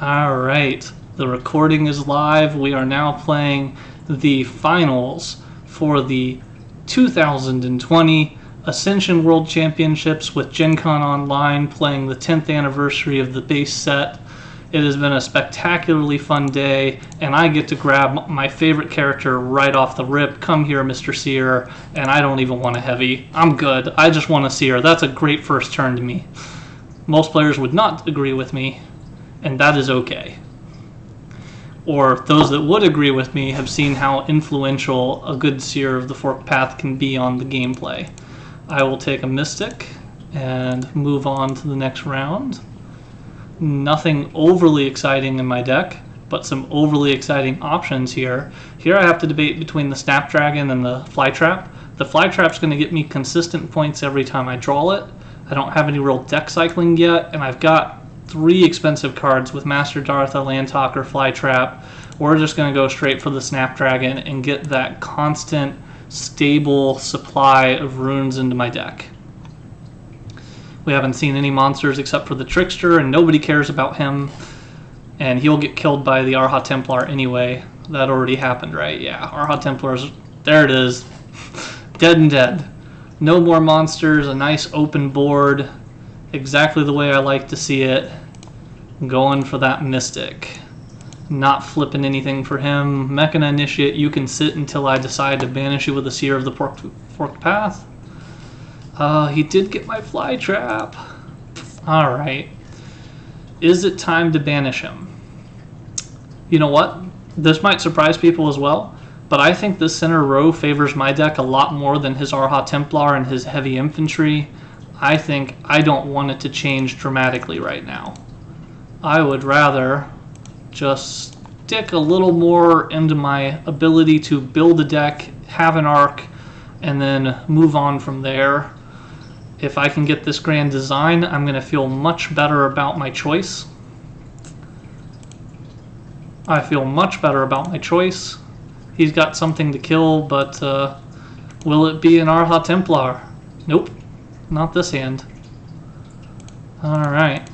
Alright, the recording is live. We are now playing the finals for the 2020 Ascension World Championships with Gen Con Online, playing the 10th anniversary of the base set. It has been a spectacularly fun day, and I get to grab my favorite character right off the rip. Come here, Mr. Seer, and I don't even want a heavy. I'm good. I just want a Seer. That's a great first turn to me. Most players would not agree with me, and that is okay. Or those that would agree with me have seen how influential a good Seer of the Forked Path can be on the gameplay. I will take a Mystic and move on to the next round. Nothing overly exciting in my deck, but some overly exciting options here. Here I have to debate between the Snapdragon and the Flytrap. The Flytrap's going to get me consistent points every time I draw it. I don't have any real deck cycling yet, and I've got 3 expensive cards with Master Dartha, Landtalker, Flytrap. We're just going to go straight for the Snapdragon and get that constant, stable supply of runes into my deck. We haven't seen any monsters except for the Trickster, and nobody cares about him. And he'll get killed by the Arha Templar anyway. That already happened, right? Yeah, Arha Templars, there it is. Dead and dead. No more monsters, a nice open board. Exactly the way I like to see it. Going for that Mystic. Not flipping anything for him. Mechana Initiate, you can sit until I decide to banish you with a Seer of the Forked Path. He did get my Flytrap. Alright. Is it time to banish him? You know what? This might surprise people as well, but I think this center row favors my deck a lot more than his Arha Templar and his heavy infantry. I think I don't want it to change dramatically right now. I would rather just stick a little more into my ability to build a deck, have an arc, and then move on from there. If I can get this grand design, I'm going to feel much better about my choice. I feel much better about my choice. He's got something to kill, but will it be an Arha Templar? Nope, not this hand. Alright.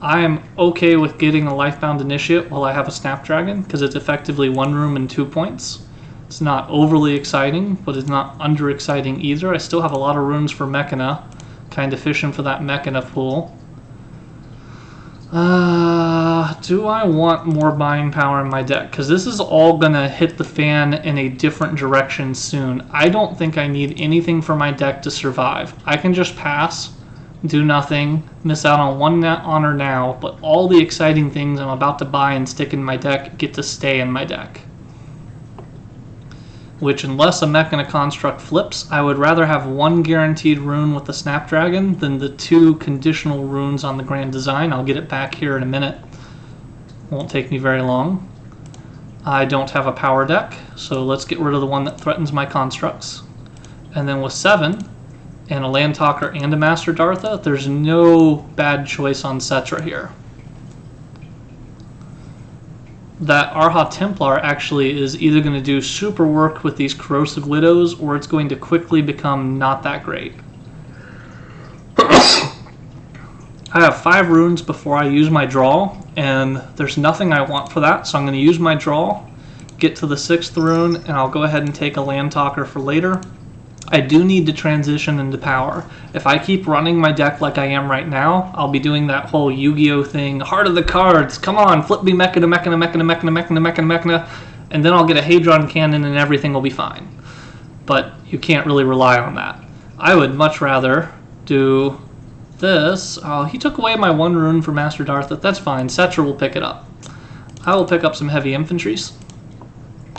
I am okay with getting a Lifebound Initiate while I have a Snapdragon, because it's effectively 1 room and 2 points. It's not overly exciting, but it's not under exciting either. I still have a lot of runes for Mechana. Kind of fishing for that Mechana pool. Do I want more buying power in my deck? Because this is all going to hit the fan in a different direction soon. I don't think I need anything for my deck to survive. I can just pass, do nothing, miss out on 1 honor now, but all the exciting things I'm about to buy and stick in my deck get to stay in my deck. Which, unless a Mechana construct flips, I would rather have 1 guaranteed rune with the Snapdragon than the 2 conditional runes on the grand design. I'll get it back here in a minute. Won't take me very long. I don't have a power deck, so let's get rid of the one that threatens my constructs. And then with 7, and a Landtalker and a Master Dartha, there's no bad choice on Cetra here. That Arha Templar actually is either going to do super work with these Corrosive Widows, or it's going to quickly become not that great. I have 5 runes before I use my draw, and there's nothing I want for that, so I'm going to use my draw, get to the 6th rune, and I'll go ahead and take a Landtalker for later. I do need to transition into power. If I keep running my deck like I am right now, I'll be doing that whole Yu-Gi-Oh thing, heart of the cards, come on, flip me Mechana, and then I'll get a Hadron Cannon and everything will be fine. But you can't really rely on that. I would much rather do this. Oh, he took away my 1 rune for Master Dartha. That's fine, Cetra will pick it up. I will pick up some heavy infantries.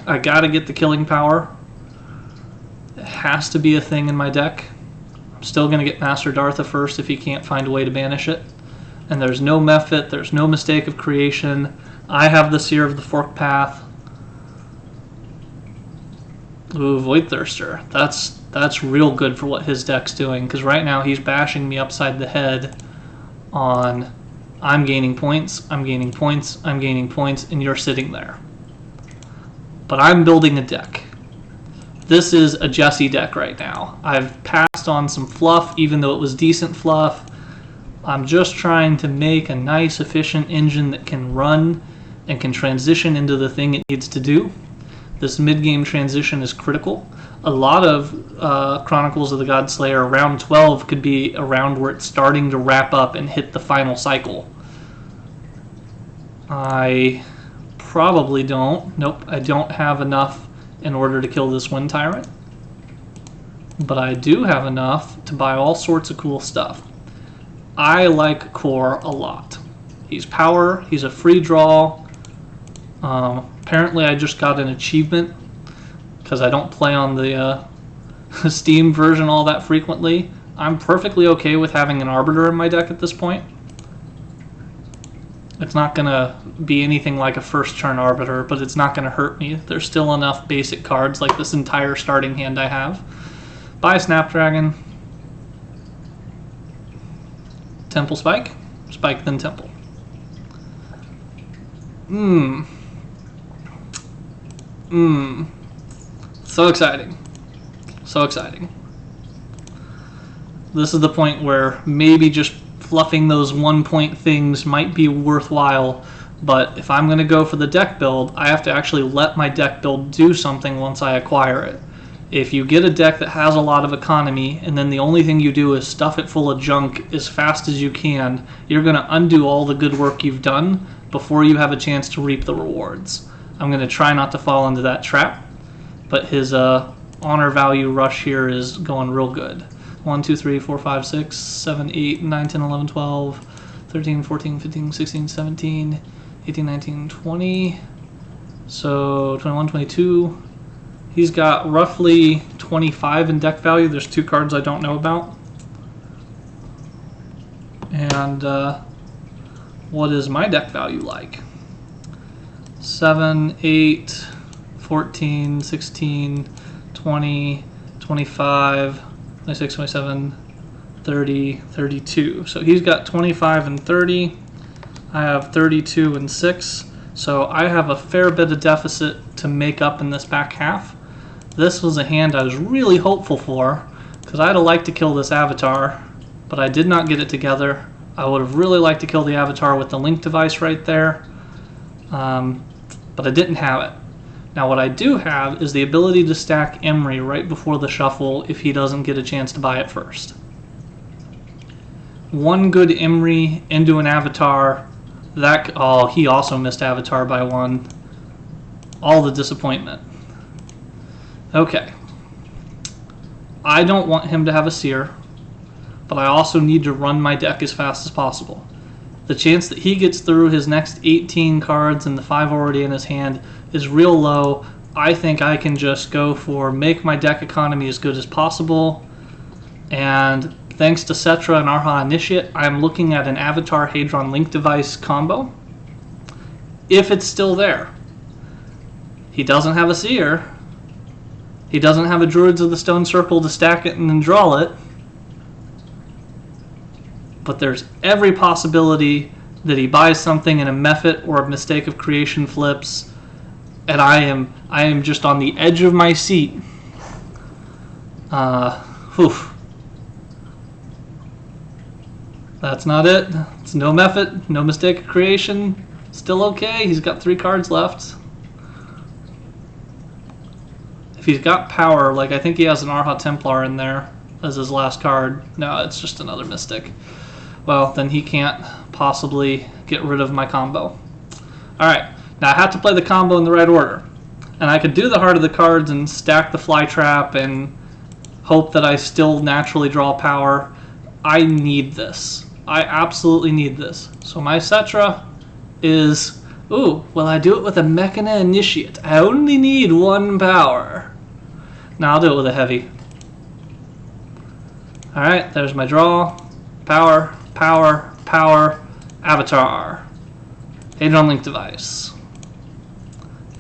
I gotta get the killing power. It has to be a thing in my deck. I'm still going to get Master Dartha first if he can't find a way to banish it. And there's no Mephit, there's no mistake of creation. I have the Seer of the Forked Path. Ooh, Voidthirster. That's real good for what his deck's doing, because right now he's bashing me upside the head on I'm gaining points, I'm gaining points, I'm gaining points, and you're sitting there. But I'm building a deck. This is a Jesse deck right now. I've passed on some fluff, even though it was decent fluff. I'm just trying to make a nice, efficient engine that can run and can transition into the thing it needs to do. This mid-game transition is critical. A lot of Chronicles of the Godslayer around 12 could be around where it's starting to wrap up and hit the final cycle. I probably don't. Nope, I don't have enough in order to kill this Wind Tyrant. But I do have enough to buy all sorts of cool stuff. I like Core a lot. He's power, he's a free draw. Apparently I just got an achievement because I don't play on the Steam version all that frequently. I'm perfectly okay with having an Arbiter in my deck at this point. It's not going to be anything like a first turn Arbiter, but it's not going to hurt me. There's still enough basic cards like this entire starting hand I have. Buy Snapdragon. Temple Spike. Spike then Temple. So exciting. So exciting. This is the point where maybe just fluffing those 1-point things might be worthwhile, but if I'm going to go for the deck build, I have to actually let my deck build do something once I acquire it. If you get a deck that has a lot of economy and then the only thing you do is stuff it full of junk as fast as you can, you're going to undo all the good work you've done before you have a chance to reap the rewards. I'm going to try not to fall into that trap, but his honor value rush here is going real good. 1, 2, 3, 4, 5, 6, 7, 8, 9, 10, 11, 12, 13, 14, 15, 16, 17, 18, 19, 20. So 21, 22. He's got roughly 25 in deck value. There's 2 cards I don't know about. And what is my deck value like? 7, 8, 14, 16, 20, 25, 26, 27, 30, 32. So he's got 25 and 30. I have 32 and 6. So I have a fair bit of deficit to make up in this back half. This was a hand I was really hopeful for because I'd have liked to kill this Avatar, but I did not get it together. I would have really liked to kill the Avatar with the Link device right there, but I didn't have it. Now what I do have is the ability to stack Emery right before the shuffle if he doesn't get a chance to buy it first. One good Emery into an Avatar, that, oh, he also missed Avatar by 1. All the disappointment. Okay. I don't want him to have a Seer, but I also need to run my deck as fast as possible. The chance that he gets through his next 18 cards and the 5 already in his hand is real low. I think I can just go for make my deck economy as good as possible. And thanks to Cetra and Arha Initiate, I'm looking at an Avatar Hadron Link device combo. If it's still there. He doesn't have a Seer. He doesn't have a Druids of the Stone Circle to stack it and then draw it. But there's every possibility that he buys something in a Mephit or a Mistake of Creation flips, and I am just on the edge of my seat. That's not it. It's no Mephit, no Mistake of Creation. Still okay. He's got 3 cards left. If he's got power, like I think he has an Arha Templar in there as his last card. No, it's just another Mystic. Well, then he can't possibly get rid of my combo. Alright, now I have to play the combo in the right order. And I could do the Heart of the Cards and stack the Fly Trap and hope that I still naturally draw power. I need this. I absolutely need this. So my Cetra is, ooh, will I do it with a Mechana Initiate? I only need 1 power. Now I'll do it with a heavy. Alright, there's my draw. Power, power, power, Avatar. Hadron Link device.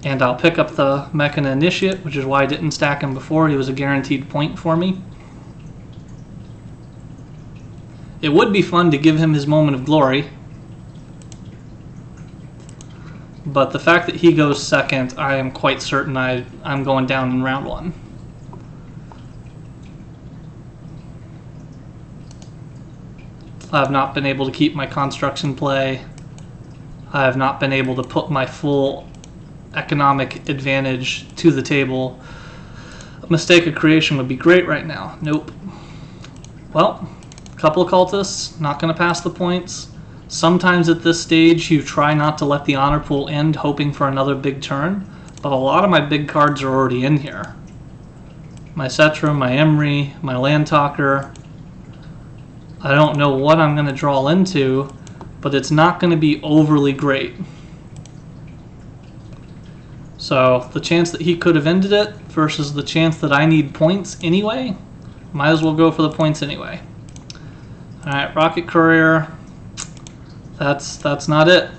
And I'll pick up the Mechana Initiate, which is why I didn't stack him before. He was a guaranteed point for me. It would be fun to give him his moment of glory. But the fact that he goes second, I am quite certain I'm going down in round 1. I have not been able to keep my constructs in play. I have not been able to put my full economic advantage to the table. A mistake of creation would be great right now. Nope. Well, a couple of cultists, not going to pass the points. Sometimes at this stage you try not to let the honor pool end, hoping for another big turn, but a lot of my big cards are already in here. My Cetra, my Emery, my Land Talker. I don't know what I'm going to draw into, but it's not going to be overly great. So the chance that he could have ended it versus the chance that I need points anyway, might as well go for the points anyway. Alright, Rocket Courier. That's not it.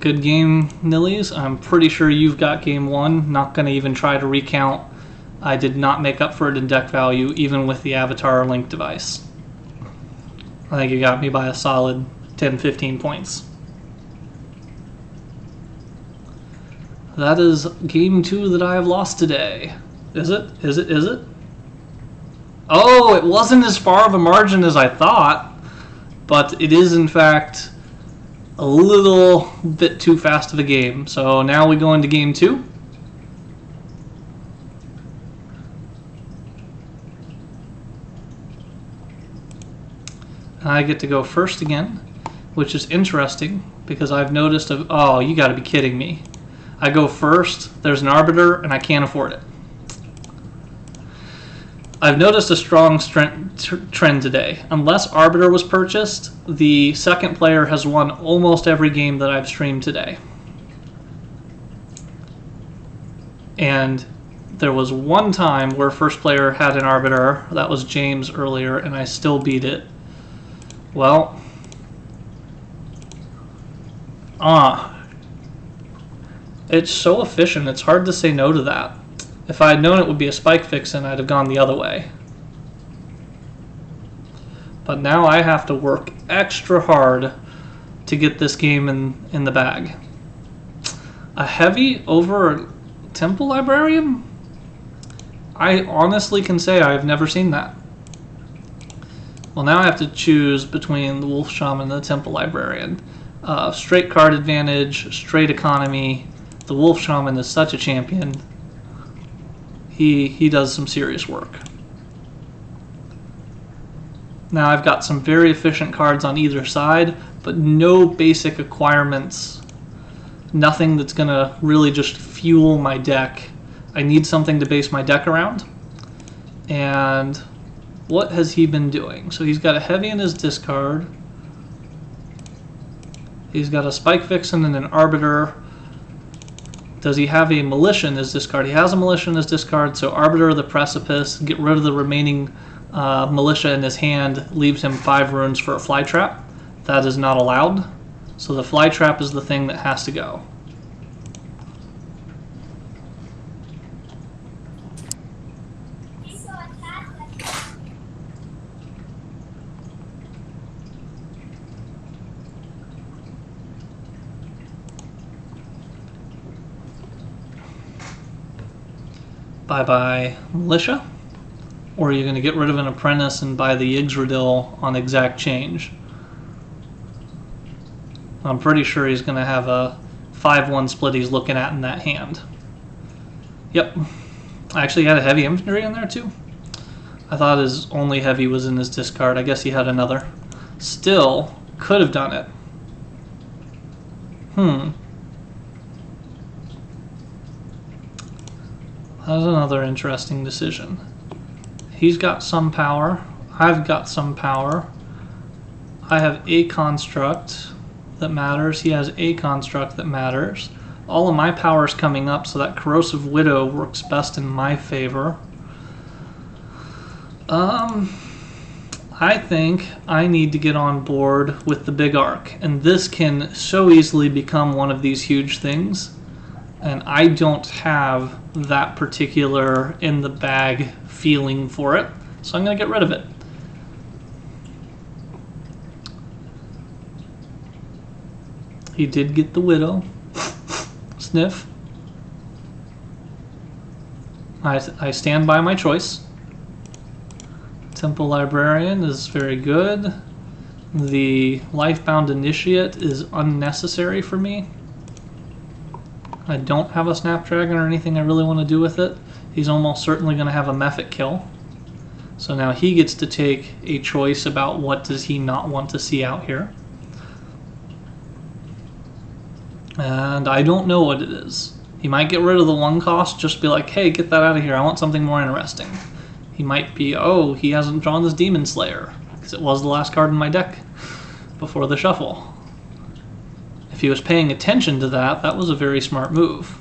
Good game, Nillies. I'm pretty sure you've got game one. Not going to even try to recount. I did not make up for it in deck value, even with the Avatar Link device. I think you got me by a solid 10-15 points. That is game two that I have lost today. Is it? Is it? Is it? Oh, it wasn't as far of a margin as I thought, but it is in fact a little bit too fast of a game. So now we go into game two. I get to go first again, which is interesting because I've noticed, oh, you gotta be kidding me. I go first, there's an Arbiter, and I can't afford it. I've noticed a strong trend today. Unless Arbiter was purchased, the second player has won almost every game that I've streamed today. And there was one time where first player had an Arbiter, that was James earlier, and I still beat it. Well, it's so efficient, it's hard to say no to that. If I had known it would be a spike fixin', I'd have gone the other way. But now I have to work extra hard to get this game in the bag. A heavy over a Temple Librarian? I honestly can say I've never seen that. Well, now I have to choose between the Wolf Shaman and the Temple Librarian. Straight card advantage, straight economy. The Wolf Shaman is such a champion. He does some serious work. Now I've got some very efficient cards on either side, but no basic acquirements. Nothing that's going to really just fuel my deck. I need something to base my deck around. And what has he been doing? So he's got a heavy in his discard. He's got a Spike Vixen and an Arbiter. Does he have a Militia in his discard? He has a Militia in his discard, so Arbiter of the Precipice, get rid of the remaining Militia in his hand, leaves him 5 runes for a Fly Trap. That is not allowed. So the Fly Trap is the thing that has to go. Bye-bye Militia, or are you going to get rid of an Apprentice and buy the Yggdrasil on exact change? I'm pretty sure he's going to have a 5-1 split he's looking at in that hand. Yep. I actually had a heavy infantry in there too. I thought his only heavy was in his discard. I guess he had another. Still, could have done it. That's another interesting decision. He's got some power. I've got some power. I have a construct that matters. He has a construct that matters. All of my power is coming up, so that Corrosive Widow works best in my favor. I think I need to get on board with the Big Arc, and this can so easily become one of these huge things. And I don't have that particular in the bag feeling for it, so I'm going to get rid of it. He did get the Widow. Sniff. I stand by my choice. Temple Librarian is very good. The Lifebound Initiate is unnecessary for me. I don't have a Snapdragon or anything I really want to do with it. He's almost certainly going to have a Mephit kill. So now he gets to take a choice about what does he not want to see out here. And I don't know what it is. He might get rid of the 1 cost, just be like, hey, get that out of here, I want something more interesting. He might be, oh, he hasn't drawn this Demon Slayer, because it was the last card in my deck before the shuffle. If he was paying attention to that, that was a very smart move.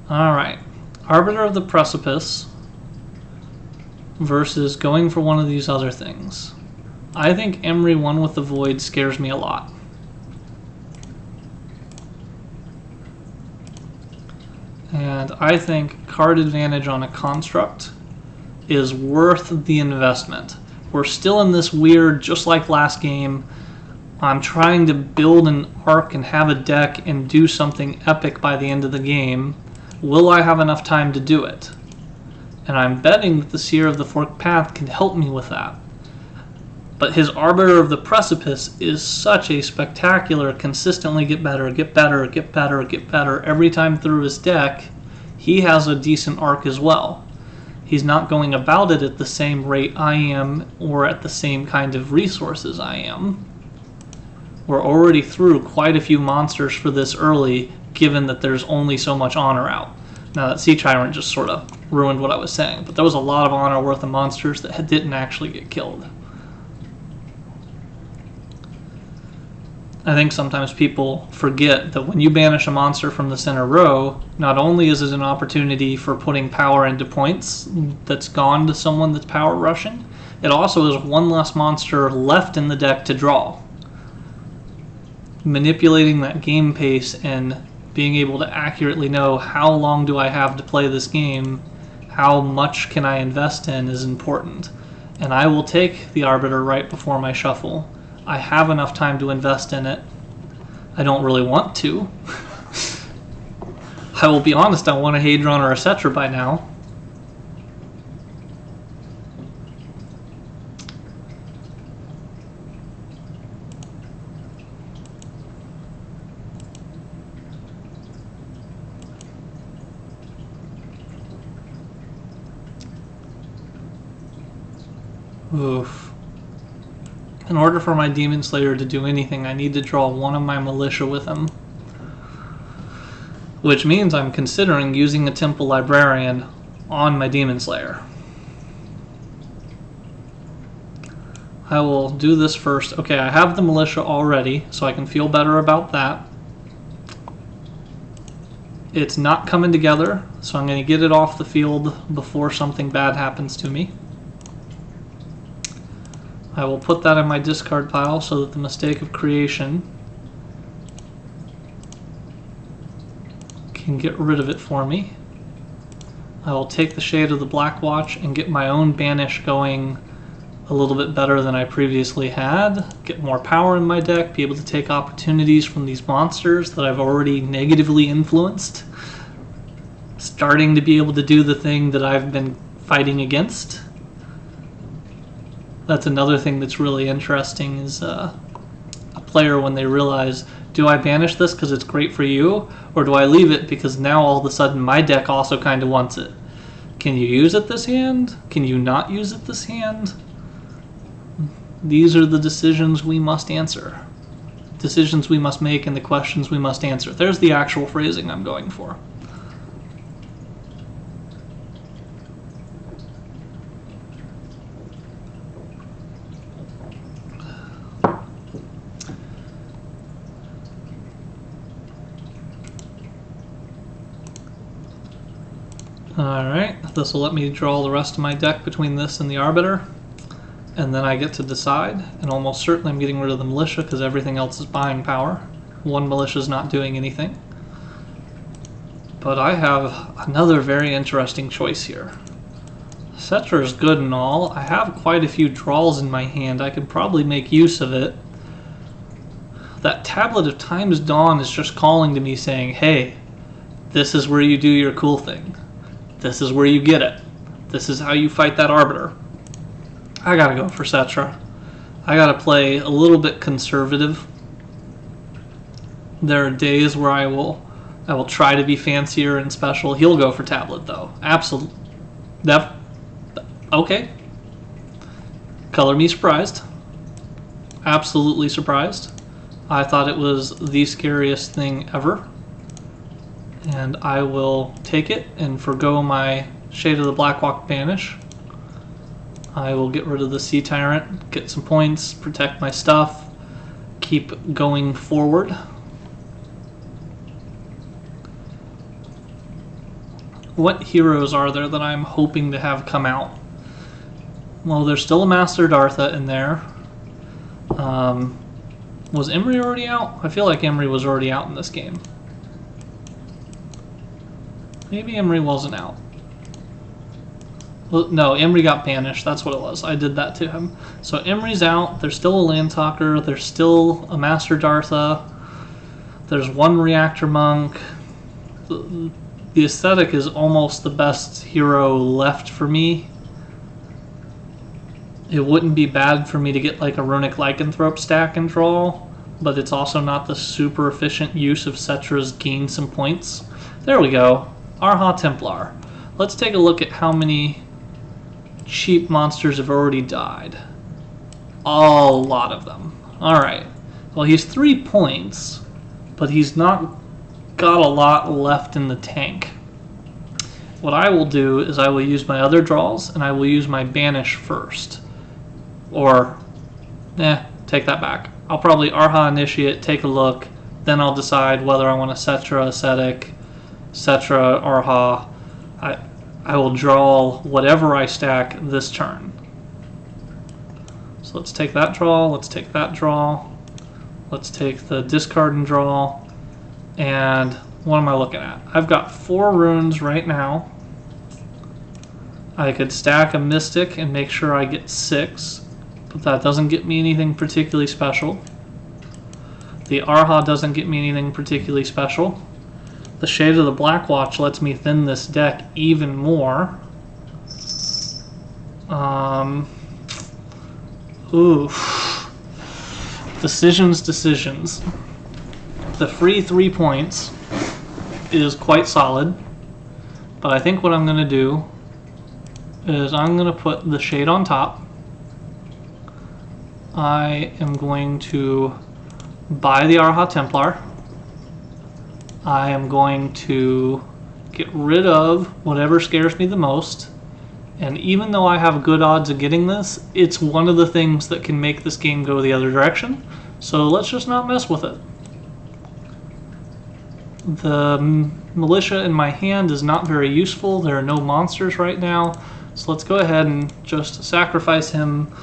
Alright, Arbiter of the Precipice versus going for one of these other things. I think Emery 1 with the Void scares me a lot. And I think card advantage on a construct is worth the investment. We're still in this weird, just like last game, I'm trying to build an arc and have a deck and do something epic by the end of the game. Will I have enough time to do it? And I'm betting that the Seer of the Forked Path can help me with that. But his Arbiter of the Precipice is such a spectacular, consistently get better, get better, get better, get better every time through his deck. He has a decent arc as well. He's not going about it at the same rate I am or at the same kind of resources I am. We're already through quite a few monsters for this early, given that there's only so much honor out. Now that Sea Tyrant just sort of ruined what I was saying, but there was a lot of honor worth of monsters that didn't actually get killed. I think sometimes people forget that when you banish a monster from the center row, not only is it an opportunity for putting power into points that's gone to someone that's power rushing, it also is one less monster left in the deck to draw. Manipulating that game pace and being able to accurately know how long do I have to play this game, how much can I invest in is important. And I will take the Arbiter right before my shuffle. I have enough time to invest in it. I don't really want to. I will be honest, I want a Hadron or a Cetra by now. Oof. In order for my Demon Slayer to do anything, I need to draw one of my militia with him. Which means I'm considering using a Temple Librarian on my Demon Slayer. I will do this first. Okay, I have the militia already, so I can feel better about that. It's not coming together, so I'm going to get it off the field before something bad happens to me. I will put that in my discard pile so that the Mistake of Creation can get rid of it for me. I will take the Shade of the Black Watch and get my own Banish going a little bit better than I previously had, get more power in my deck, be able to take opportunities from these monsters that I've already negatively influenced, starting to be able to do the thing that I've been fighting against. That's another thing that's really interesting is a player when they realize, do I banish this because it's great for you, or do I leave it because now all of a sudden my deck also kind of wants it? Can you use it this hand? Can you not use it this hand? These are the decisions we must answer. Decisions we must make and the questions we must answer. There's the actual phrasing I'm going for. Alright, this will let me draw the rest of my deck between this and the Arbiter, and then I get to decide, and almost certainly I'm getting rid of the Militia because everything else is buying power. One Militia is not doing anything. But I have another very interesting choice here. Cetra is good and all. I have quite a few draws in my hand. I could probably make use of it. That Tablet of Time's Dawn is just calling to me saying, hey, this is where you do your cool thing. This is where you get it. This is how you fight that Arbiter. I gotta go for Cetra. I gotta play a little bit conservative. There are days where I will try to be fancier and special. He'll go for Tablet though. Absolutely. Okay. Color me surprised. Absolutely surprised. I thought it was the scariest thing ever. And I will take it and forgo my Shade of the Blackwalk Banish. I will get rid of the Sea Tyrant, get some points, protect my stuff, keep going forward. What heroes are there that I'm hoping to have come out? Well, there's still a Master Dartha in there. Was Emery already out? I feel like Emery was already out in this game. Maybe Emery wasn't out. Well, no, Emery got banished. That's what it was. I did that to him. So Emery's out. There's still a Landtalker. There's still a Master Dartha. There's one Reactor Monk. The Aesthetic is almost the best hero left for me. It wouldn't be bad for me to get like a Runic Lycanthrope stack and draw, but it's also not the super efficient use of Cetra's gain some points. There we go. Arha Templar. Let's take a look at how many cheap monsters have already died. A lot of them. Alright. Well, he's 3 points, but he's not got a lot left in the tank. What I will do is I will use my other draws, and I will use my Banish first. Or, take that back. I'll probably Arha Initiate, take a look, then I'll decide whether I want a Cetra Ascetic, Cetra Arha. I will draw whatever I stack this turn. So let's take that draw, let's take that draw, let's take the discard and draw, and what am I looking at? I've got 4 runes right now. I could stack a Mystic and make sure I get 6, but that doesn't get me anything particularly special. The Arha doesn't get me anything particularly special. The Shade of the Blackwatch lets me thin this deck even more. Decisions. The free 3 points is quite solid, but I think what I'm going to do is I'm going to put the Shade on top. I am going to buy the Arha Templar. I am going to get rid of whatever scares me the most. And even though I have good odds of getting this, it's one of the things that can make this game go the other direction. So let's just not mess with it. The Militia in my hand is not very useful. There are no monsters right now. So let's go ahead and just sacrifice him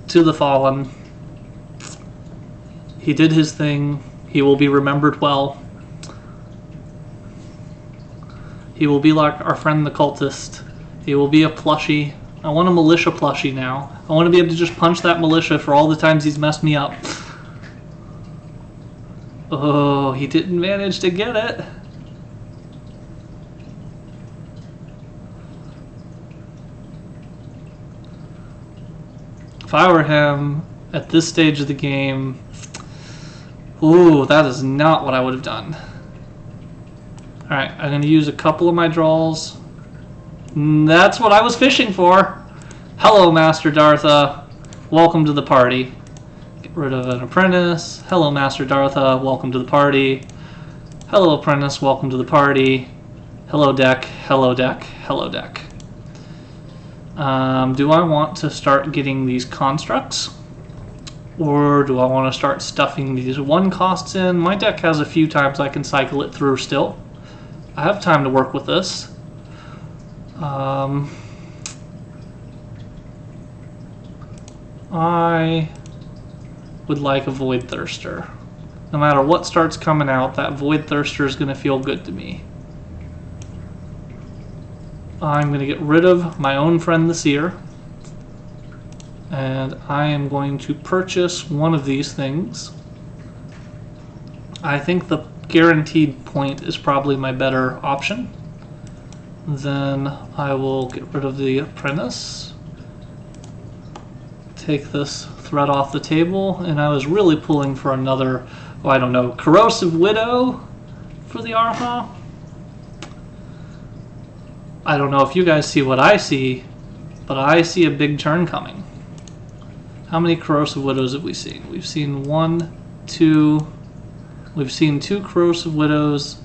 to the Fallen. He did his thing. He will be remembered well. He will be like our friend the Cultist. He will be a plushie. I want a Militia plushie now. I want to be able to just punch that Militia for all the times he's messed me up. Oh, he didn't manage to get it. If I were him at this stage of the game, ooh, that is not what I would have done. Alright, I'm going to use a couple of my draws. That's what I was fishing for. Hello, Master Dartha. Welcome to the party. Get rid of an apprentice. Hello, Master Dartha. Welcome to the party. Hello, apprentice. Welcome to the party. Hello, deck. Hello, deck. Hello, deck. Do I want to start getting these constructs? Or do I want to start stuffing these 1 costs in? My deck has a few times I can cycle it through still. I have time to work with this. I would like a Void Thirster. No matter what starts coming out, that Void Thirster is going to feel good to me. I'm going to get rid of my own friend the Seer. And I am going to purchase one of these things. I think the guaranteed point is probably my better option. Then I will get rid of the apprentice. take this threat off the table, and I was really pulling for another, oh, I don't know, Corrosive Widow for the Arha. I don't know if you guys see what I see, but I see a big turn coming. How many Corrosive Widows have we seen? We've seen 1, 2, we've seen 2 Corrosive Widows,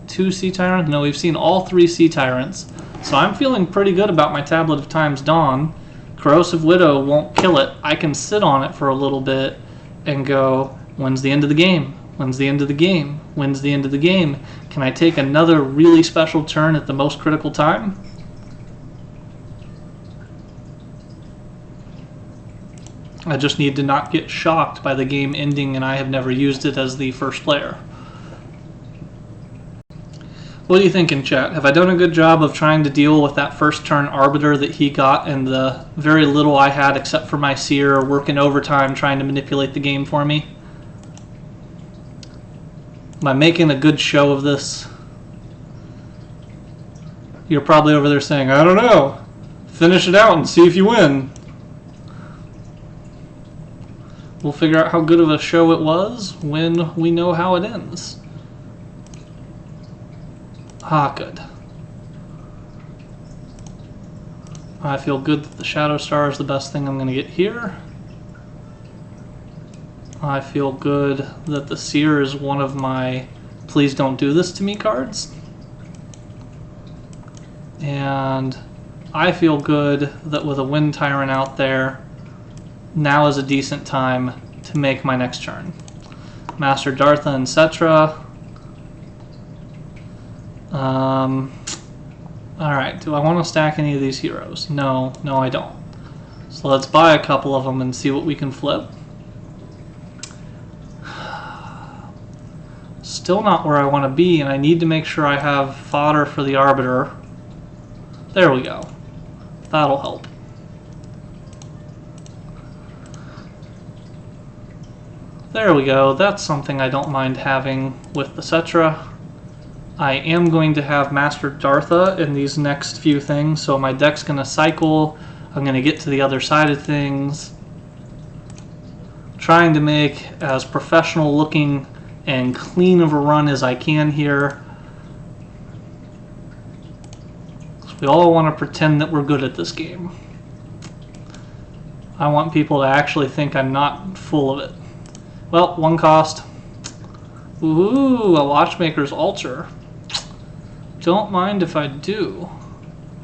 2 Sea Tyrants. No, we've seen all 3 Sea Tyrants. So I'm feeling pretty good about my Tablet of Time's Dawn. Corrosive Widow won't kill it. I can sit on it for a little bit and go, when's the end of the game? When's the end of the game? When's the end of the game? Can I take another really special turn at the most critical time? I just need to not get shocked by the game ending and I have never used it as the first player. What do you think in chat? Have I done a good job of trying to deal with that first turn Arbiter that he got and the very little I had except for my Seer working overtime trying to manipulate the game for me? Am I making a good show of this? You're probably over there saying, I don't know. Finish it out and see if you win. We'll figure out how good of a show it was when we know how it ends. Ah, good. I feel good that the Shadow Star is the best thing I'm going to get here. I feel good that the Seer is one of my please don't do this to me cards. And I feel good that with a Wind Tyrant out there, now is a decent time to make my next turn. Master Dartha, etc. Alright, do I want to stack any of these heroes? No, I don't. So let's buy a couple of them and see what we can flip. Still not where I want to be, and I need to make sure I have fodder for the Arbiter. There we go. That'll help. There we go. That's something I don't mind having with the Cetra. I am going to have Master Dartha in these next few things, so my deck's going to cycle. I'm going to get to the other side of things. Trying to make as professional looking and clean of a run as I can here. We all want to pretend that we're good at this game. I want people to actually think I'm not full of it. Well, 1 cost. Ooh, a Watchmaker's Altar. Don't mind if I do.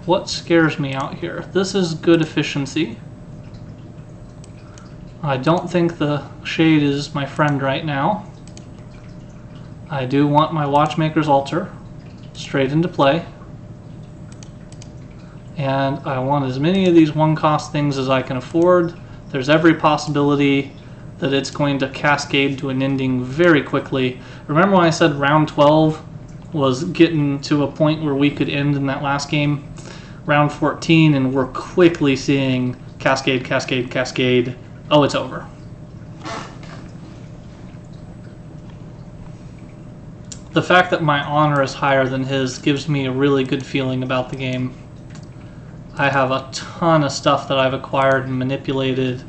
What scares me out here? This is good efficiency. I don't think the Shade is my friend right now. I do want my Watchmaker's Altar straight into play. And I want as many of these 1-cost things as I can afford. There's every possibility that it's going to cascade to an ending very quickly. Remember when I said round 12 was getting to a point where we could end in that last game? Round 14, and we're quickly seeing cascade, cascade, cascade. Oh, it's over. The fact that my honor is higher than his gives me a really good feeling about the game. I have a ton of stuff that I've acquired and manipulated.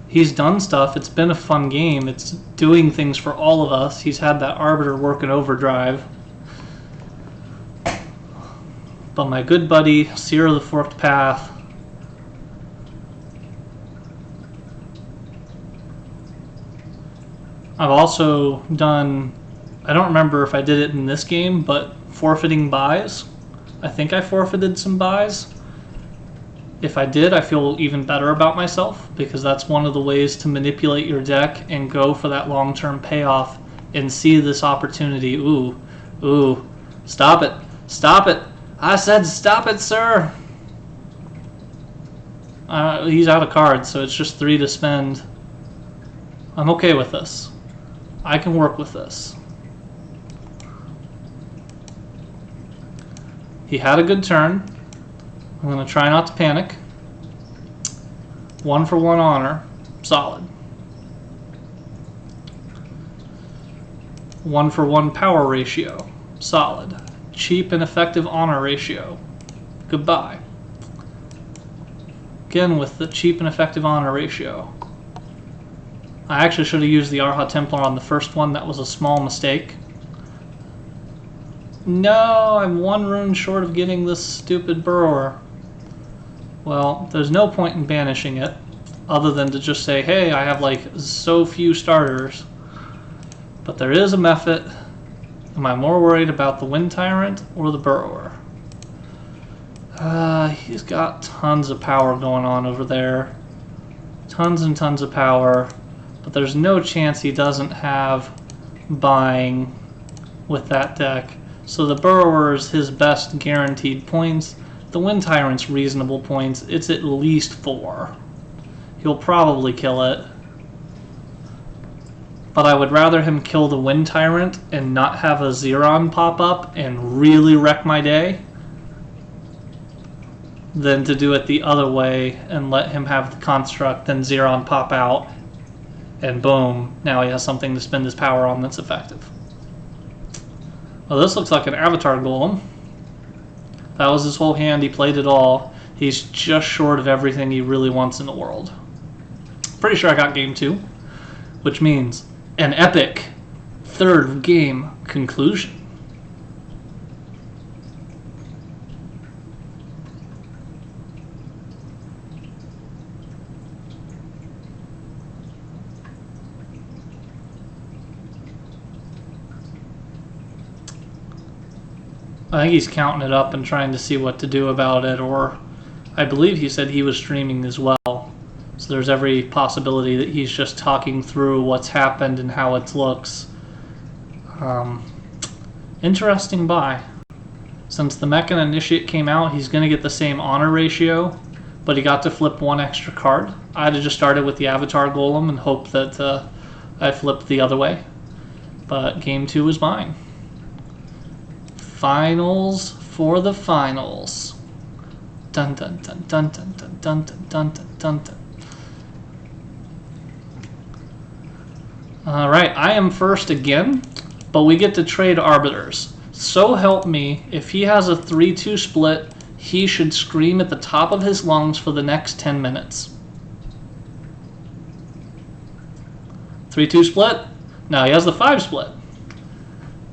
He's done stuff. It's been a fun game. It's doing things for all of us. He's had that Arbiter work in overdrive. But my good buddy, Seer of the Forked Path, I've also done, I don't remember if I did it in this game, but forfeiting buys. I think I forfeited some buys. If I did, I feel even better about myself, because that's one of the ways to manipulate your deck and go for that long-term payoff and see this opportunity. Ooh, stop it, stop it. I said stop it, sir. He's out of cards, so it's just 3 to spend. I'm okay with this. I can work with this. He had a good turn. I'm going to try not to panic. 1 for 1 honor. Solid. 1 for 1 power ratio. Solid. Cheap and effective honor ratio. Goodbye. Again with the cheap and effective honor ratio. I actually should have used the Arha Templar on the first one. That was a small mistake. No, I'm 1 rune short of getting this stupid Burrower. Well, there's no point in banishing it, other than to just say, hey, I have like so few starters. But there is a method. Am I more worried about the Wind Tyrant or the Burrower? He's got tons of power going on over there. Tons and tons of power. But there's no chance he doesn't have buying with that deck. So the Burrower is his best guaranteed points. The Wind Tyrant's reasonable points. It's at least 4. He'll probably kill it. But I would rather him kill the Wind Tyrant and not have a Xeron pop up and really wreck my day than to do it the other way and let him have the construct, then Xeron pop out, and boom, now he has something to spend his power on that's effective. Well, this looks like an Avatar Golem. That was his whole hand. He played it all. He's just short of everything he really wants in the world. Pretty sure I got game 2, which means an epic 3rd game conclusion. I think he's counting it up and trying to see what to do about it, or I believe he said he was streaming as well. So there's every possibility that he's just talking through what's happened and how it looks. Interesting buy. Since the Mech and Initiate came out, he's going to get the same honor ratio, but he got to flip 1 extra card. I'd have just started with the Avatar Golem and hoped that I flipped the other way. But game 2 is mine. Finals for the finals. Dun dun dun dun dun dun dun dun dun dun dun. Alright, I am first again, but we get to trade arbiters. So help me, if he has a 3-2 split, he should scream at the top of his lungs for the next 10 minutes. 3-2 split? No, he has the 5 split.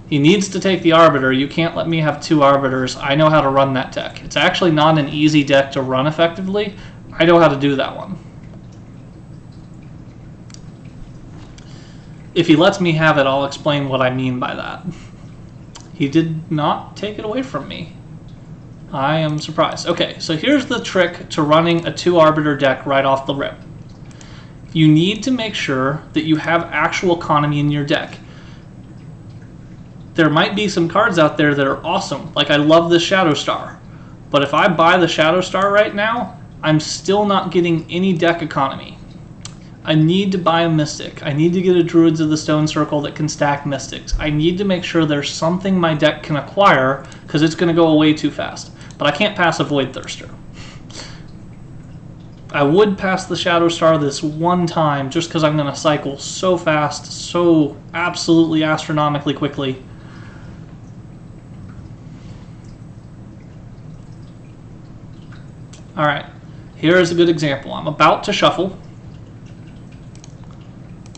He needs to take the Arbiter. You can't let me have 2 Arbiters. I know how to run that deck. It's actually not an easy deck to run effectively. I know how to do that one. If he lets me have it, I'll explain what I mean by that. He did not take it away from me. I am surprised. Okay, so here's the trick to running a 2 Arbiter deck right off the rip. You need to make sure that you have actual economy in your deck. There might be some cards out there that are awesome. Like I love this Shadow Star. But if I buy the Shadow Star right now, I'm still not getting any deck economy. I need to buy a Mystic. I need to get a Druids of the Stone Circle that can stack Mystics. I need to make sure there's something my deck can acquire because it's going to go away too fast. But I can't pass a Void Thirster. I would pass the Shadow Star this one time just because I'm going to cycle so fast, so absolutely astronomically quickly. Alright, here is a good example. I'm about to shuffle.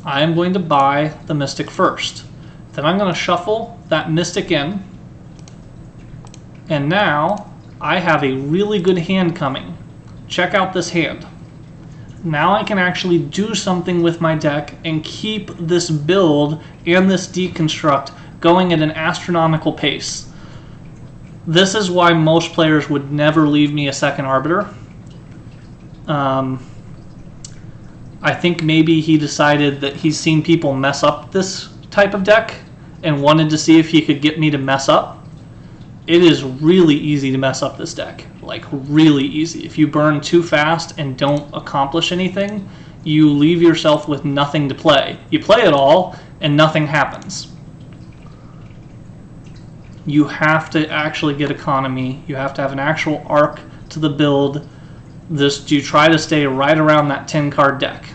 I am going to buy the Mystic first. Then I'm going to shuffle that Mystic in. And now I have a really good hand coming. Check out this hand. Now I can actually do something with my deck and keep this build and this deconstruct going at an astronomical pace. This is why most players would never leave me a second Arbiter. I think maybe he decided that he's seen people mess up this type of deck and wanted to see if he could get me to mess up. It is really easy to mess up this deck. Like, really easy. If you burn too fast and don't accomplish anything, you leave yourself with nothing to play. You play it all, and nothing happens. You have to actually get economy. You have to have an actual arc to the build. You try to stay right around that 10-card deck.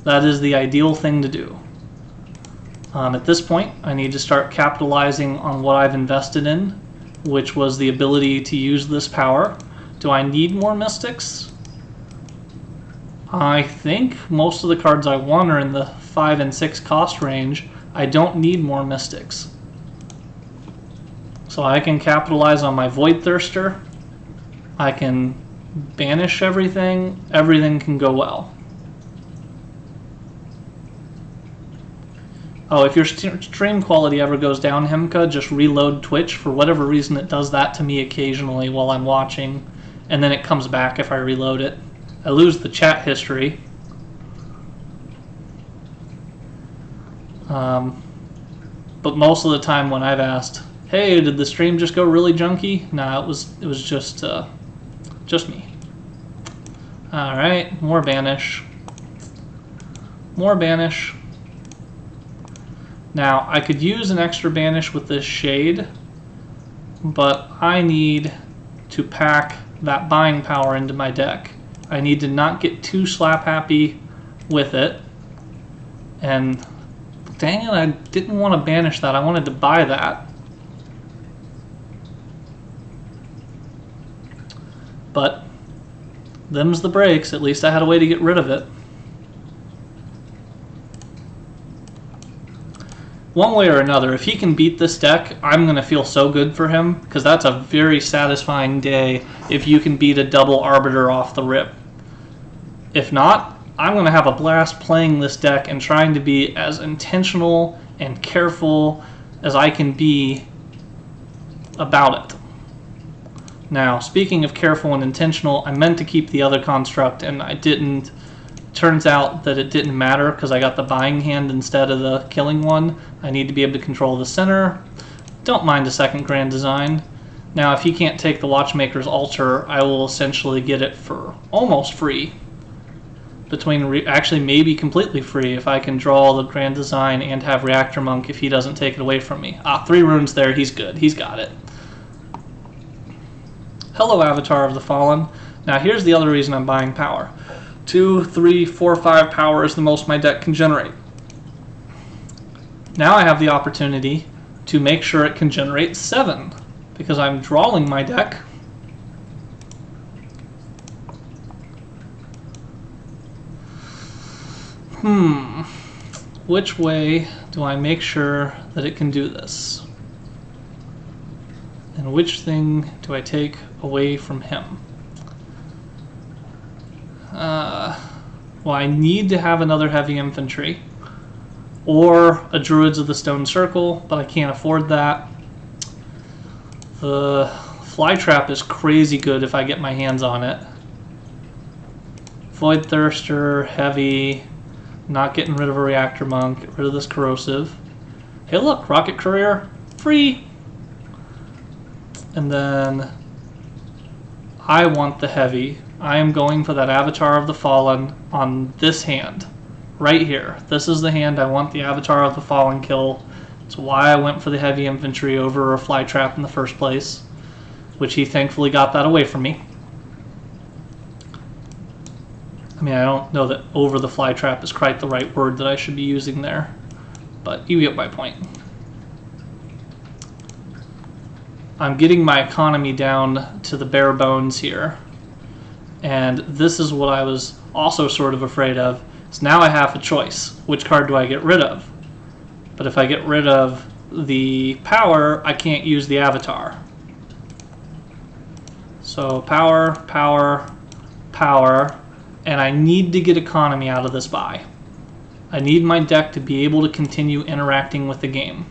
That is the ideal thing to do. At this point, I need to start capitalizing on what I've invested in, which was the ability to use this power. Do I need more Mystics? I think most of the cards I want are in the 5 and 6 cost range. I don't need more Mystics. So I can capitalize on my Void Thirster. I can banish everything. Everything can go well. Oh, if your stream quality ever goes down, Himka, just reload Twitch. For whatever reason, it does that to me occasionally while I'm watching, and then it comes back if I reload it. I lose the chat history. But most of the time when I've asked, hey, did the stream just go really junky? Nah, it was just me. All right, more banish. More banish. Now, I could use an extra banish with this shade, but I need to pack that buying power into my deck. I need to not get too slap happy with it. And dang it, I didn't want to banish that. I wanted to buy that. But them's the breaks. At least I had a way to get rid of it. One way or another, if he can beat this deck, I'm going to feel so good for him, because that's a very satisfying day if you can beat a double Arbiter off the rip. If not, I'm going to have a blast playing this deck and trying to be as intentional and careful as I can be about it. Now, speaking of careful and intentional, I meant to keep the other construct and I didn't. Turns out that it didn't matter because I got the buying hand instead of the killing one. I need to be able to control the center. Don't mind a second grand design. Now, if he can't take the Watchmaker's Altar, I will essentially get it for almost free. Actually, maybe completely free if I can draw the grand design and have Reactor Monk if he doesn't take it away from me. 3 runes there. He's good. He's got it. Hello, Avatar of the Fallen. Now, here's the other reason I'm buying power. 2, 3, 4, 5 power is the most my deck can generate. Now I have the opportunity to make sure it can generate 7 because I'm drawing my deck. Which way do I make sure that it can do this? And which thing do I take away from him? Well, I need to have another heavy infantry or a Druids of the Stone Circle, but I can't afford that. The Fly Trap is crazy good if I get my hands on it. Void Thirster, heavy, not getting rid of a Reactor Monk, get rid of this Corrosive. Hey look, Rocket Courier, free! And then I want the heavy. I am going for that Avatar of the Fallen on this hand, right here. This is the hand I want the Avatar of the Fallen kill. It's why I went for the heavy infantry over a Fly Trap in the first place, which he thankfully got that away from me. I mean, I don't know that over the Fly Trap is quite the right word that I should be using there, but you get my point. I'm getting my economy down to the bare bones here. And this is what I was also sort of afraid of. So now I have a choice. Which card do I get rid of? But if I get rid of the power, I can't use the Avatar. So power, power, power. And I need to get economy out of this buy. I need my deck to be able to continue interacting with the game.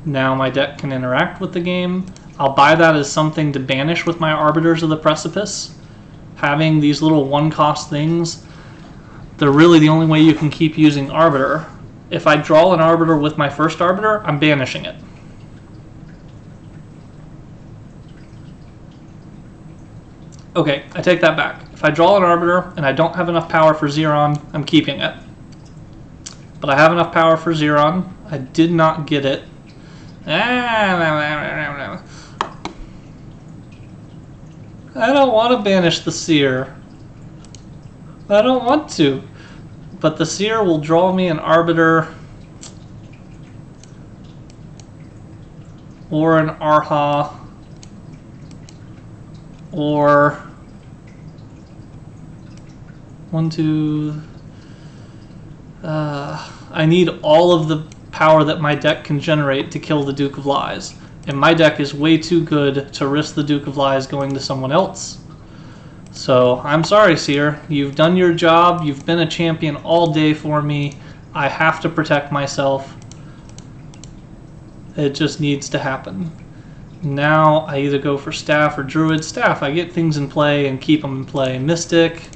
Now my deck can interact with the game. I'll buy that as something to banish with my Arbiters of the Precipice. Having these little one-cost things, they're really the only way you can keep using Arbiter. If I draw an Arbiter with my first Arbiter, I'm banishing it. Okay, I take that back. If I draw an Arbiter and I don't have enough power for Xeron, I'm keeping it. But I have enough power for Xeron. I did not get it. I don't want to banish the Seer. I don't want to. But the Seer will draw me an Arbiter or an Arha or 1, 2. I need all of the power that my deck can generate to kill the Duke of Lies. And my deck is way too good to risk the Duke of Lies going to someone else. So, I'm sorry, Seer. You've done your job. You've been a champion all day for me. I have to protect myself. It just needs to happen. Now, I either go for Staff or Druid. Staff, I get things in play and keep them in play. Mystic.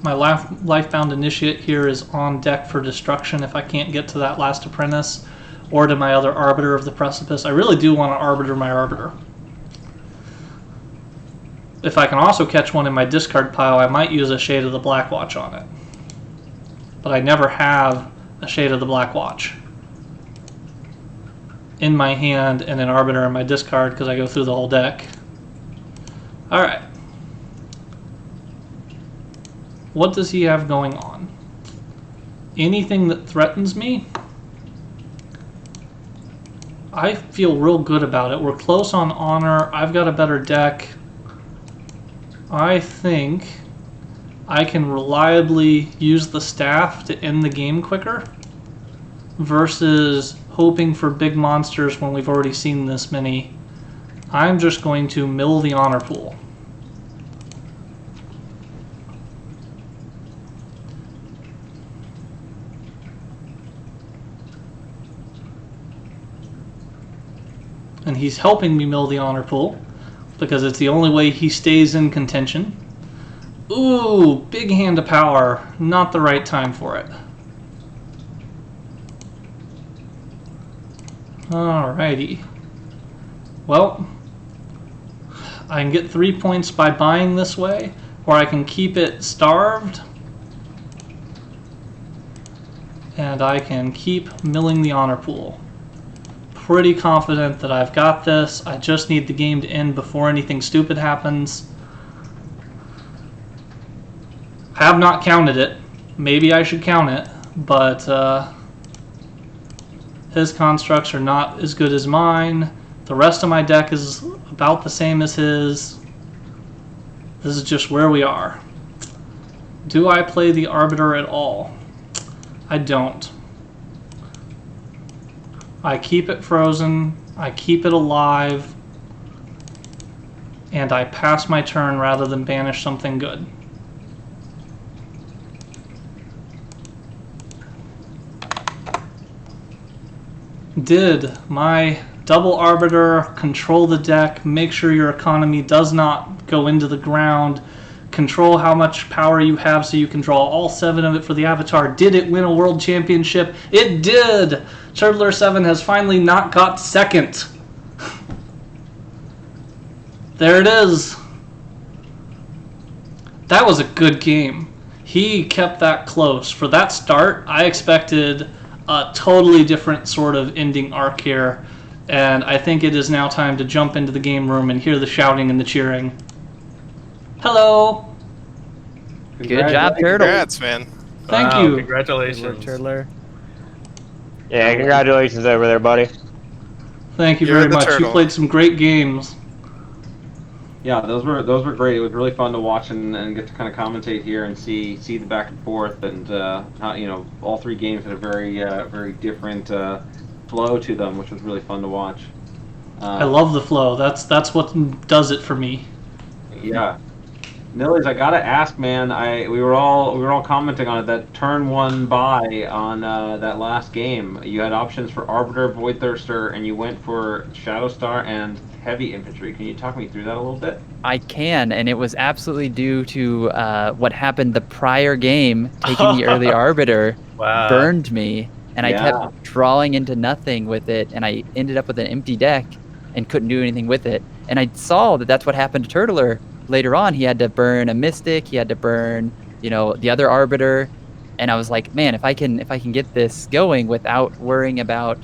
My Lifebound Initiate here is on deck for destruction if I can't get to that last Apprentice or to my other Arbiter of the Precipice. I really do want to Arbiter my Arbiter. If I can also catch one in my discard pile, I might use a Shade of the Blackwatch on it. But I never have a Shade of the Blackwatch in my hand and an Arbiter in my discard because I go through the whole deck. Alright. What does he have going on? Anything that threatens me? I feel real good about it. We're close on honor. I've got a better deck. I think I can reliably use the staff to end the game quicker versus hoping for big monsters when we've already seen this many. I'm just going to mill the honor pool. And he's helping me mill the honor pool because it's the only way he stays in contention. Ooh, big hand of power. Not the right time for it. Alrighty. Well, I can get 3 points by buying this way, or I can keep it starved. And I can keep milling the honor pool. Pretty confident that I've got this. I just need the game to end before anything stupid happens. I have not counted it. Maybe I should count it, but his constructs are not as good as mine. The rest of my deck is about the same as his. This is just where we are. Do I play the Arbiter at all? I don't. I keep it frozen, I keep it alive, and I pass my turn rather than banish something good. Did my double Arbiter control the deck, make sure your economy does not go into the ground, control how much power you have so you can draw all 7 of it for the Avatar? Did it win a world championship? It did! Turtler 7 has finally not got second. There it is. That was a good game. He kept that close. For that start, I expected a totally different sort of ending arc here, and I think it is now time to jump into the game room and hear the shouting and the cheering. Hello. Good job, Turtle. Congrats, man. Thank you. Congratulations. Turtler. Yeah, congratulations over there, buddy. Thank you You're very the much. turtle. You played some great games. Yeah, those were great. It was really fun to watch and get to kind of commentate here and see the back and forth and how all 3 games had a very different flow to them, which was really fun to watch. I love the flow. That's what does it for me. Yeah. Nillies, I gotta ask, man. We were all commenting on it. That turn 1 buy on that last game. You had options for Arbiter, Voidthirster, and you went for Shadowstar and Heavy Infantry. Can you talk me through that a little bit? I can, and it was absolutely due to what happened the prior game. Taking the early Arbiter Wow. burned me, and I Yeah. kept drawing into nothing with it, and I ended up with an empty deck and couldn't do anything with it. And I saw that that's what happened to Turtler. Later on, he had to burn a Mystic, he had to burn, the other Arbiter, and I was like, man, if I can get this going without worrying about,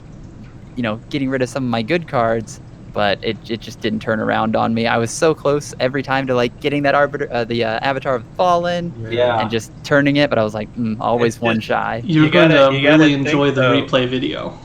getting rid of some of my good cards, but it just didn't turn around on me. I was so close every time to getting that Arbiter, the Avatar of the Fallen, Yeah. and just turning it, but I was like, always one shy. You're You going gotta to really think, enjoy the though. replay video.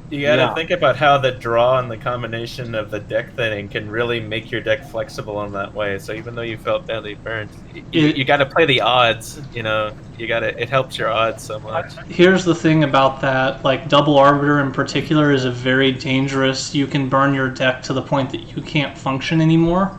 You gotta Yeah. think about how the draw and the combination of the deck thinning can really make your deck flexible in that way. So even though you felt badly burnt, you gotta play the odds. It helps your odds so much. Here's the thing about that, like double arbiter in particular is a very dangerous. You can burn your deck to the point that you can't function anymore.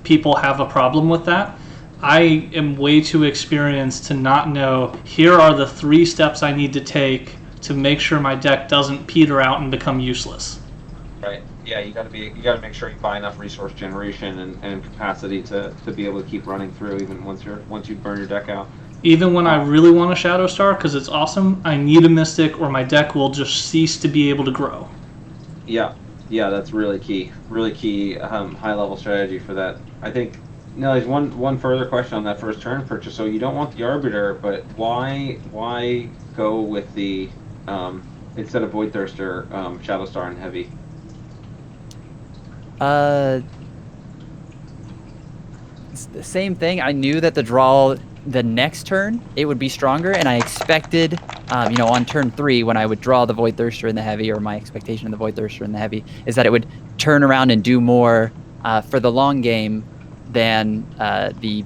People have a problem with that. I am way too experienced to not know, here are the 3 steps I need to take to make sure my deck doesn't peter out and become useless. Right. Yeah, you got to make sure you buy enough resource generation and capacity to be able to keep running through even once you burn your deck out. Even when I really want a Shadow Star because it's awesome, I need a Mystic or my deck will just cease to be able to grow. Yeah, that's really key. Really key high level strategy for that. I think. Now, there's one further question on that first turn purchase. So you don't want the Arbiter, but why go with the instead of Void Thirster, Shadow Star and Heavy? It's the same thing. I knew that the draw the next turn it would be stronger, and I expected, on turn 3 when I would draw the Void Thirster and the Heavy, or my expectation of the Void Thirster and the Heavy, is that it would turn around and do more for the long game than the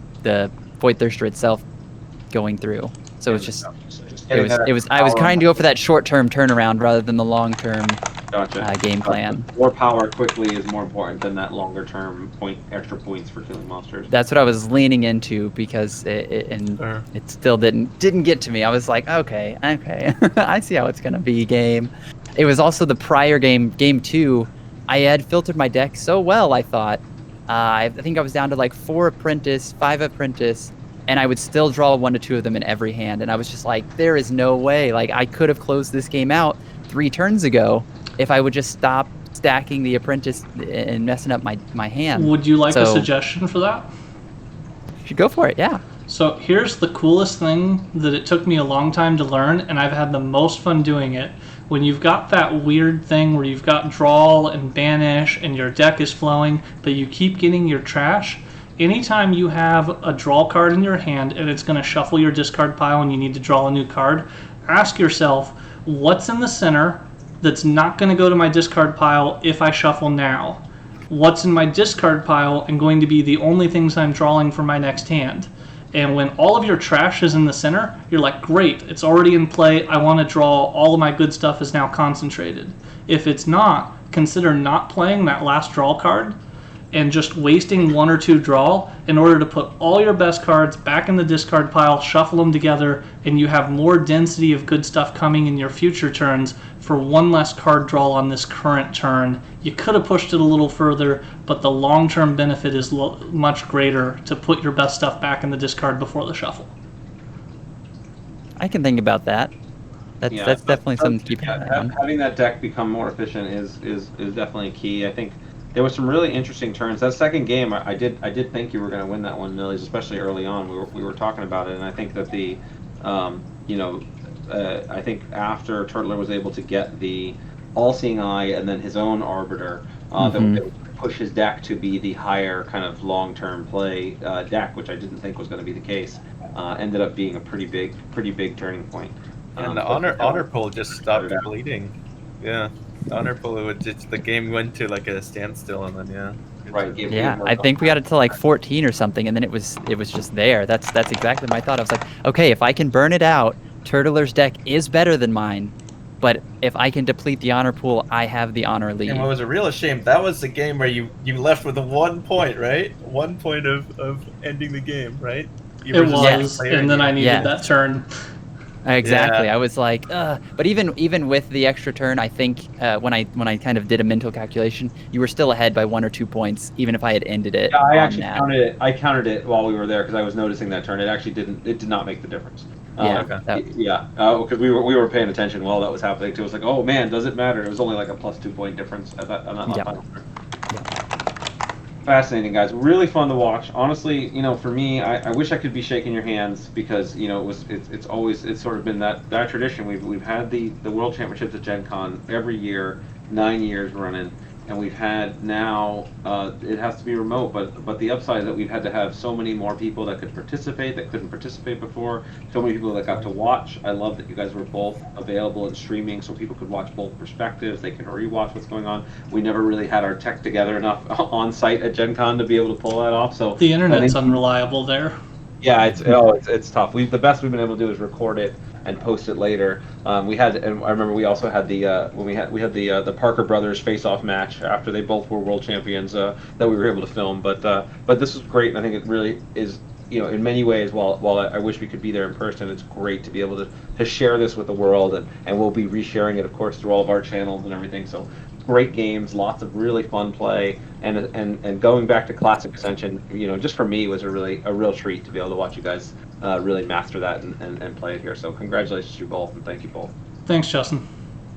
Void Thirster itself going through. So it's just I was trying to go for that short-term turnaround rather than the long-term game plan. More power quickly is more important than that longer-term extra points for killing monsters. That's what I was leaning into because it still didn't get to me. I was like, okay, I see how it's gonna be. Game. It was also the prior game 2. I had filtered my deck so well. I thought. I think I was down to like 4 Apprentice, 5 Apprentice, and I would still draw 1 to 2 of them in every hand. And I was just like, there is no way. Like, I could have closed this game out 3 turns ago if I would just stop stacking the Apprentice and messing up my hand. Would you like a suggestion for that? You should go for it, yeah. So here's the coolest thing that it took me a long time to learn, and I've had the most fun doing it. When you've got that weird thing where you've got draw and banish and your deck is flowing, but you keep getting your trash, anytime you have a draw card in your hand and it's going to shuffle your discard pile and you need to draw a new card, ask yourself, what's in the center that's not going to go to my discard pile if I shuffle now? What's in my discard pile and going to be the only things I'm drawing for my next hand? And when all of your trash is in the center, you're like, great, it's already in play. I want to draw. All of my good stuff is now concentrated. If it's not, consider not playing that last draw card and just wasting 1 or 2 draw in order to put all your best cards back in the discard pile, shuffle them together, and you have more density of good stuff coming in your future turns for 1 less card draw on this current turn. You could have pushed it a little further, but the long-term benefit is much greater to put your best stuff back in the discard before the shuffle. I can think about that. That's definitely something to keep an eye on. Having that deck become more efficient is definitely key. I think there was some really interesting turns. That second game, I did think you were going to win that one, Nillies, especially early on. We were talking about it, and I think that I think after Turtler was able to get the All-Seeing Eye and then his own Arbiter, that would push his deck to be the higher kind of long-term play deck, which I didn't think was going to be the case. Ended up being a pretty big turning point. And the honor pool just stopped bleeding. Yeah, the honor pool the game went to like a standstill, and then Right. Yeah, I think we got it to like 14 or something, and then it was just there. That's exactly my thought. I was like, okay, if I can burn it out, Turtler's deck is better than mine, but if I can deplete the honor pool, I have the honor lead. And what was a real shame, that was the game where you left with a 1 point, right? 1 point of ending the game, right? It was, and then I needed that turn. Exactly. Yeah. I was like, but even with the extra turn, I think when I kind of did a mental calculation, you were still ahead by 1 or 2 points, even if I had ended it. Yeah, I actually counted it. I counted it while we were there because I was noticing that turn. It actually did not make the difference. Because we were paying attention while that was happening too. It was like, oh man, does it matter? It was only like a +2 point difference at that. Fascinating, guys. Really fun to watch. Honestly, for me, I wish I could be shaking your hands because it's sort of been that tradition. We've had the World Championships at Gen Con every year, 9 years running, and we've had now it has to be remote, but the upside is that we've had to have so many more people that could participate that couldn't participate before, so many people that got to watch. I love that you guys were both available and streaming so people could watch both perspectives. They can rewatch what's going on. We never really had our tech together enough on site at Gen Con to be able to pull that off. So the internet's unreliable there. Yeah, it's tough. The best we've been able to do is record it and post it later. We had, and I remember we also had the when we had the Parker brothers face-off match after they both were world champions that we were able to film. But this was great, and I think it really is. In many ways, while I wish we could be there in person, it's great to be able to share this with the world, and we'll be resharing it, of course, through all of our channels and everything. So great games, lots of really fun play, and going back to Classic Ascension, just for me was a real treat to be able to watch you guys really master that and play it here. So congratulations to you both, and thank you both. Thanks, Justin.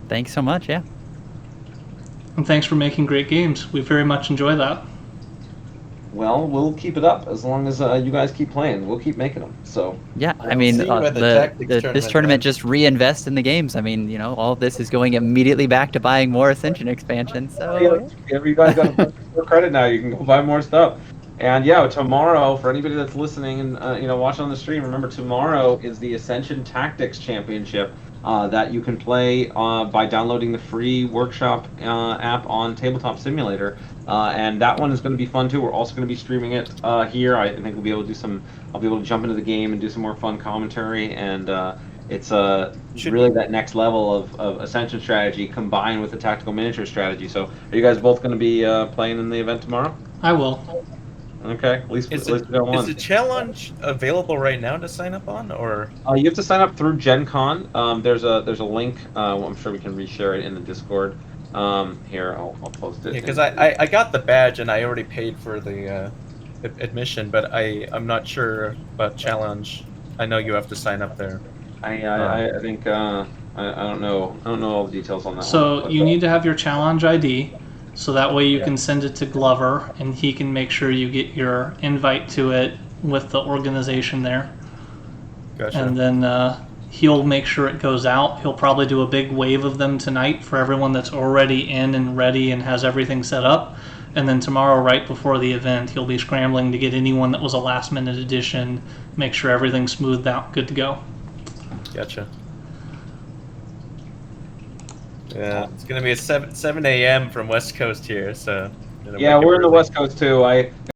Thanks so much. Yeah. And thanks for making great games. We very much enjoy that. Well, we'll keep it up as long as you guys keep playing. We'll keep making them. So yeah, I mean, this tournament just reinvests in the games. I mean, all of this is going immediately back to buying more Ascension expansions. So you guys got more credit now. You can go buy more stuff. And yeah, tomorrow, for anybody that's listening and watching on the stream, remember tomorrow is the Ascension Tactics Championship that you can play by downloading the free workshop app on Tabletop Simulator. And that one is going to be fun too. We're also going to be streaming it here. I think we'll be able to do I'll be able to jump into the game and do some more fun commentary. And it's really that next level of Ascension strategy combined with the tactical miniature strategy. So are you guys both going to be playing in the event tomorrow? I will. Okay, at least is the challenge available right now to sign up on, or you have to sign up through Gen Con. There's a link. I'm sure we can reshare it in the Discord. Here, I'll post it. Yeah, because I got the badge and I already paid for the admission, but I'm not sure about challenge. I know you have to sign up there. I think I don't know all the details on that. So you need to have your challenge ID. So that way you can send it to Glover, and he can make sure you get your invite to it with the organization there. Gotcha. And then he'll make sure it goes out. He'll probably do a big wave of them tonight for everyone that's already in and ready and has everything set up. And then tomorrow, right before the event, he'll be scrambling to get anyone that was a last-minute addition, make sure everything's smoothed out, good to go. Gotcha. Yeah, it's gonna be a 7 a.m. from West Coast here, so. Yeah, we're in the West Coast too.